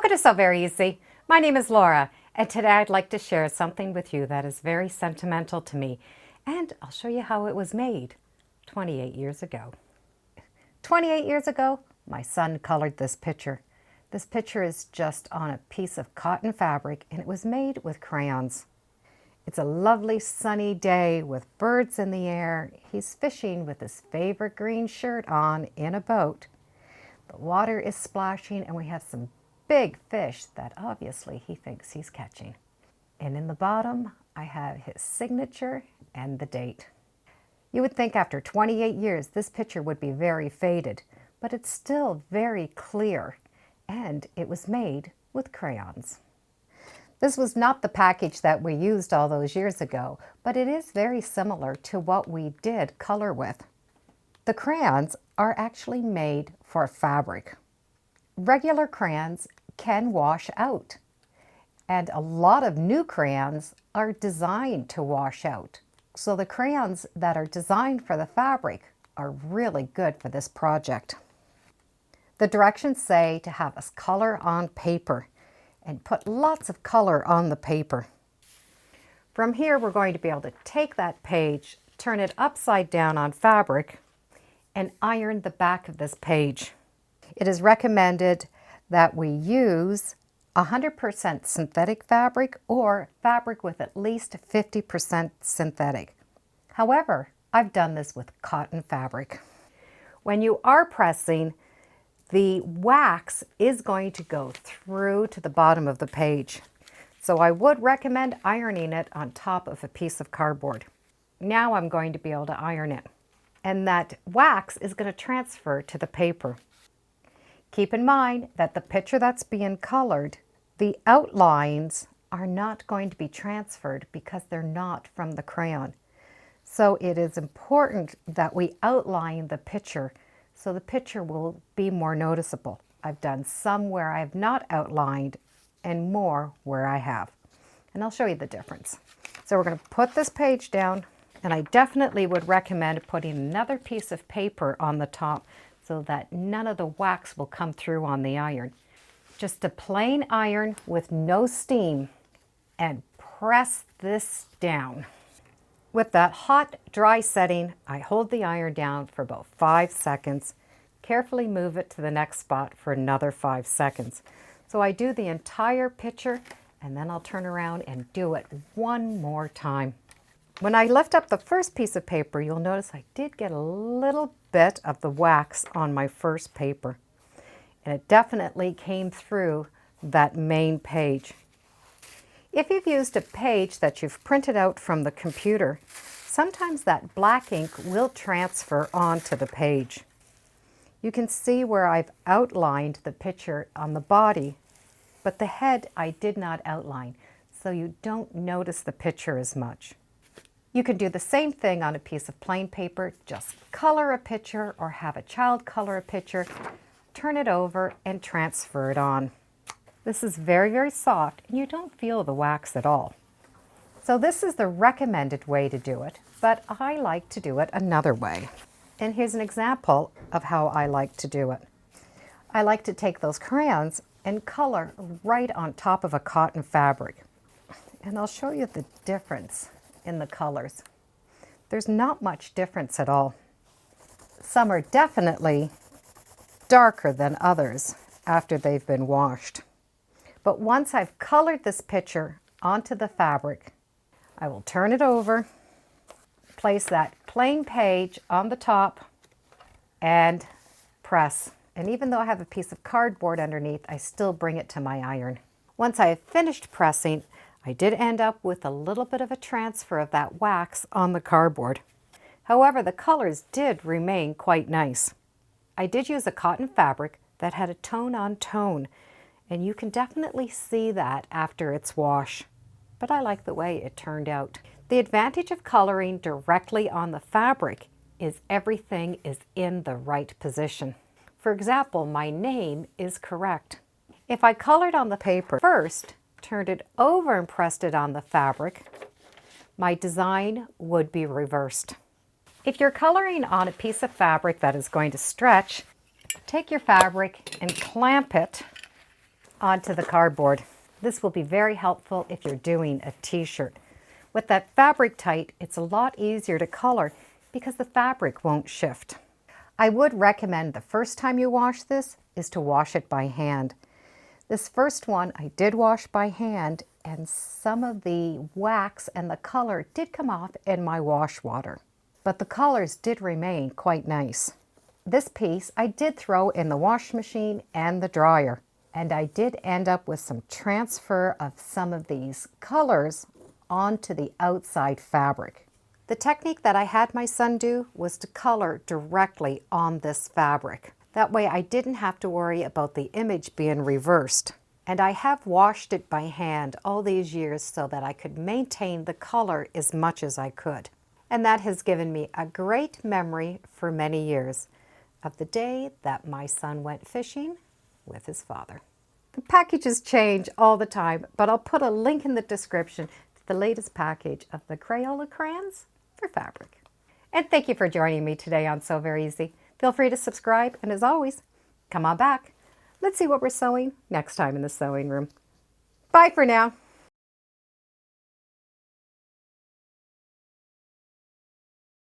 Welcome to So Very Easy. My name is Laura, and today I'd like to share something with you that is very sentimental to me, and I'll show you how it was made 28 years ago. 28 years ago, my son colored this picture. This picture is just on a piece of cotton fabric, and it was made with crayons. It's a lovely sunny day with birds in the air. He's fishing with his favorite green shirt on in a boat. The water is splashing, and we have some big fish that obviously he thinks he's catching. And in the bottom, I have his signature and the date. You would think after 28 years, this picture would be very faded, but it's still very clear, and it was made with crayons. This was not the package that we used all those years ago, but it is very similar to what we did color with. The crayons are actually made for fabric. Regular crayons can wash out, and a lot of new crayons are designed to wash out. So the crayons that are designed for the fabric are really good for this project. The directions say to have us color on paper and put lots of color on the paper. From here, we're going to be able to take that page, turn it upside down on fabric, and iron the back of this page. It is recommended that we use 100% synthetic fabric or fabric with at least 50% synthetic. However, I've done this with cotton fabric. When you are pressing, the wax is going to go through to the bottom of the page. So I would recommend ironing it on top of a piece of cardboard. Now I'm going to be able to iron it. And that wax is going to transfer to the paper. Keep in mind that the picture that's being colored, the outlines are not going to be transferred because they're not from the crayon. So it is important that we outline the picture so the picture will be more noticeable. I've done some where I have not outlined and more where I have. And I'll show you the difference. So we're going to put this page down, and I definitely would recommend putting another piece of paper on the top so that none of the wax will come through on the iron. Just a plain iron with no steam, and press this down. With that hot, dry setting, I hold the iron down for about 5 seconds, carefully move it to the next spot for another 5 seconds. So I do the entire picture, and then I'll turn around and do it one more time. When I lift up the first piece of paper, you'll notice I did get a little bit of the wax on my first paper, and it definitely came through that main page. If you've used a page that you've printed out from the computer, sometimes that black ink will transfer onto the page. You can see where I've outlined the picture on the body, but the head I did not outline, so you don't notice the picture as much. You can do the same thing on a piece of plain paper. Just color a picture or have a child color a picture, turn it over and transfer it on. This is very, very soft, and you don't feel the wax at all. So this is the recommended way to do it, but I like to do it another way. And here's an example of how I like to do it. I like to take those crayons and color right on top of a cotton fabric. And I'll show you the difference in the colors. There's not much difference at all. Some are definitely darker than others after they've been washed. But once I've colored this picture onto the fabric, I will turn it over, place that plain page on the top, and press. And even though I have a piece of cardboard underneath, I still bring it to my iron. Once I have finished pressing, I did end up with a little bit of a transfer of that wax on the cardboard. However, the colors did remain quite nice. I did use a cotton fabric that had a tone-on-tone, and you can definitely see that after its wash. But I like the way it turned out. The advantage of coloring directly on the fabric is everything is in the right position. For example, my name is correct. If I colored on the paper first, turned it over and pressed it on the fabric, my design would be reversed. If you're coloring on a piece of fabric that is going to stretch, take your fabric and clamp it Onto the cardboard. This will be very helpful if you're doing a t-shirt. With that fabric tight, it's a lot easier to color because the fabric won't shift. I would recommend the first time you wash this is to wash it by hand. This first one I did wash by hand, and some of the wax and the color did come off in my wash water. But the colors did remain quite nice. This piece I did throw in the wash machine and the dryer, and I did end up with some transfer of some of these colors onto the outside fabric. The technique that I had my son do was to color directly on this fabric. That way I didn't have to worry about the image being reversed. And I have washed it by hand all these years so that I could maintain the color as much as I could. And that has given me a great memory for many years of the day that my son went fishing with his father. The packages change all the time, but I'll put a link in the description to the latest package of the Crayola crayons for fabric. And thank you for joining me today on Sew Very Easy. Feel free to subscribe, and as always, come on back. Let's see what we're sewing next time in the sewing room. Bye for now.